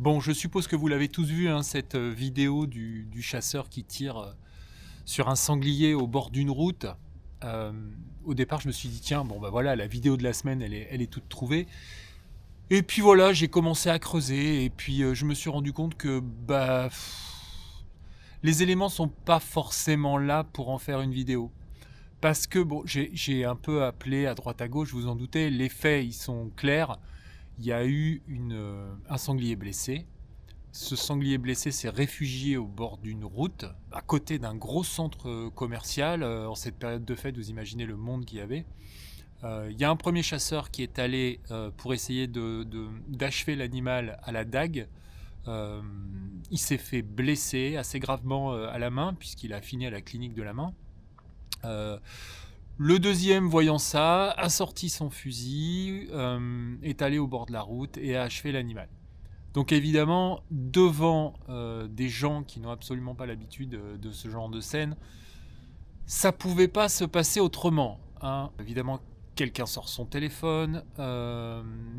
Bon, je suppose que vous l'avez tous vu, hein, cette vidéo du chasseur qui tire sur un sanglier au bord d'une route. Euh, Au départ, je me suis dit, tiens, bon, bah voilà, la vidéo de la semaine, elle est toute trouvée. Et puis voilà, j'ai commencé à creuser, et puis je me suis rendu compte que les éléments sont pas forcément là pour en faire une vidéo. Parce que, bon, j'ai un peu appelé à droite à gauche, vous en doutez, les faits, ils sont clairs. Il y a eu un sanglier blessé. Ce sanglier blessé s'est réfugié au bord d'une route, à côté d'un gros centre commercial. En cette période de fête, vous imaginez le monde qu'il y avait. Il y a un premier chasseur qui est allé pour essayer d'achever l'animal à la dague. Euh, il s'est fait blesser assez gravement à la main, puisqu'il a fini à la clinique de la main. Euh, le deuxième, voyant ça, a sorti son fusil, est allé au bord de la route et a achevé l'animal. Donc évidemment, devant des gens qui n'ont absolument pas l'habitude de ce genre de scène, ça pouvait pas se passer autrement, hein. Évidemment, quelqu'un sort son téléphone,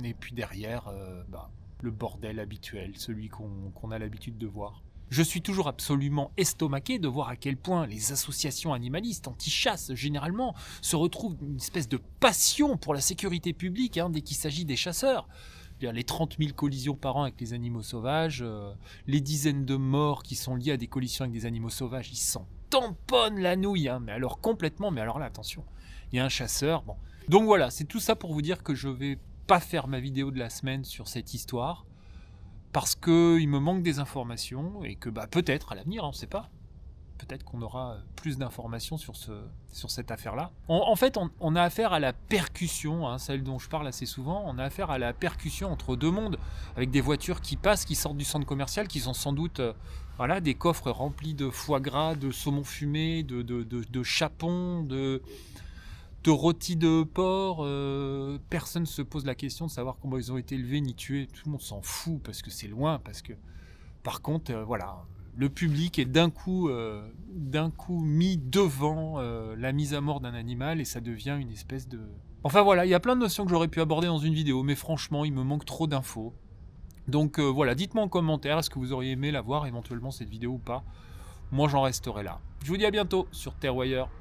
et puis derrière, le bordel habituel, celui qu'on a l'habitude de voir. Je suis toujours absolument estomaqué de voir à quel point les associations animalistes anti-chasse, généralement, se retrouvent une espèce de passion pour la sécurité publique, hein, dès qu'il s'agit des chasseurs. Les 30 000 collisions par an avec les animaux sauvages, les dizaines de morts qui sont liées à des collisions avec des animaux sauvages, ils s'en tamponnent la nouille, hein, mais alors complètement, mais alors là, attention, il y a un chasseur, bon. Donc voilà, c'est tout ça pour vous dire que je vais pas faire ma vidéo de la semaine sur cette histoire, parce qu'il me manque des informations, et que peut-être à l'avenir, on ne sait pas, peut-être qu'on aura plus d'informations sur cette affaire-là. En fait, on a affaire à la percussion, hein, celle dont je parle assez souvent, on a affaire à la percussion entre deux mondes, avec des voitures qui passent, qui sortent du centre commercial, qui sont sans doute des coffres remplis de foie gras, de saumon fumé, de chapons, de rôtis de porc. Personne ne se pose la question de savoir comment ils ont été élevés ni tués. Tout le monde s'en fout parce que c'est loin. Parce que, par contre, le public est d'un coup mis devant la mise à mort d'un animal et ça devient une espèce de... Enfin voilà, il y a plein de notions que j'aurais pu aborder dans une vidéo, mais franchement, il me manque trop d'infos. Donc voilà, dites-moi en commentaire, est-ce que vous auriez aimé la voir éventuellement cette vidéo ou pas? Moi, j'en resterai là. Je vous dis à bientôt sur Terre ou ailleurs.